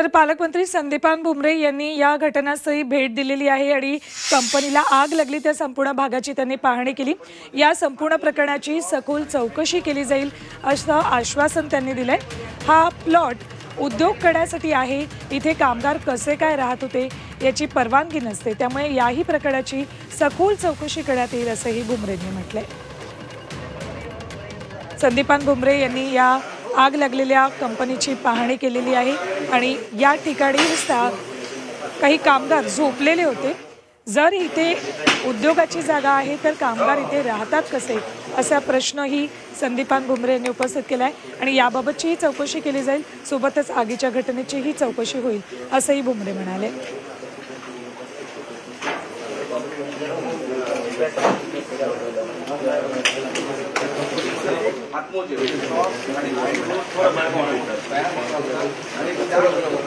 तर पालकमंत्री संदीपान भुमरे यांनी या घटनास्थळी भेट दिलेली आहे आणि कंपनीला आग लागली त्या संपूर्ण भागाची त्यांनी पाहणी केली। या संपूर्ण प्रकरणाची सखोल चौकशी केली जाईल असं आश्वासन त्यांनी दिलंय। हा प्लॉट उद्योग करण्यासाठी आहे, इथे कामगार कसे काय राहत होते याची परवानगी नसते, त्यामुळे याही प्रकरणाची सखोल चौकशी करण्यात येईल असंही भुमरेंनी म्हटलंय। संदीपान भुमरे यांनी या आग लागलेल्या कंपनीची पाहणी केलेली आहे आणि या ठिकाणी काही कामगार झोपलेले होते। जर इथे उद्योगाची जागा आहे तर कामगार इथे राहतात कसे असा प्रश्नही संदीपान भुमरे यांनी उपस्थित केलाय आणि याबाबतची चौकशी केली जाईल। सोबतच आगीच्या घटनेचीही चौकशी होईल असंही भुमरे म्हणाले।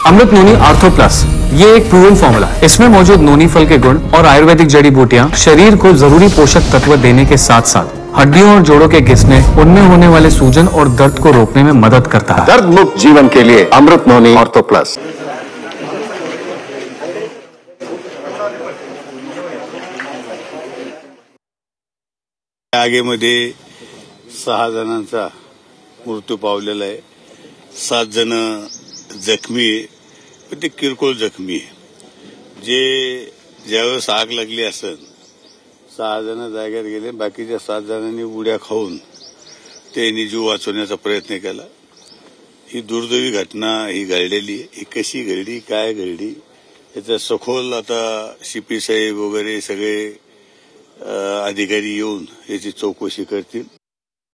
अमृत नोनी आर्थो प्लस ये एक प्रूवन फॉर्मूला है। इसमें मौजूद नोनी फल के गुण और आयुर्वेदिक जड़ी बूटियां शरीर को जरूरी पोषक तत्व देने के साथ साथ हड्डियों और जोड़ों के घिसने, उनमें होने वाले सूजन और दर्द को रोकने में मदद करता है। दर्द मुक्त जीवन के लिए अमृत नोनी आर्थो प्लस। आगीमध्ये 6 जणांचा मृत्यू पावलेला आहे। 7 जण जखमी आहे, पण ते किरकोळ जखमी आहे। ज्यावेळेस आग लागली असेल 6 जण जागेवर गेले, बाकीच्या 7 जणांनी उड्या खाऊन त्यांनी जीव वाचवण्याचा प्रयत्न केला। ही दुर्दैवी घटना ही घडलेली आहे। ही कशी घडली, काय घडली याचा सखोल आता सीपी साहेब वगैरे सगळे अधिकारी येऊन याची चौकशी करतील।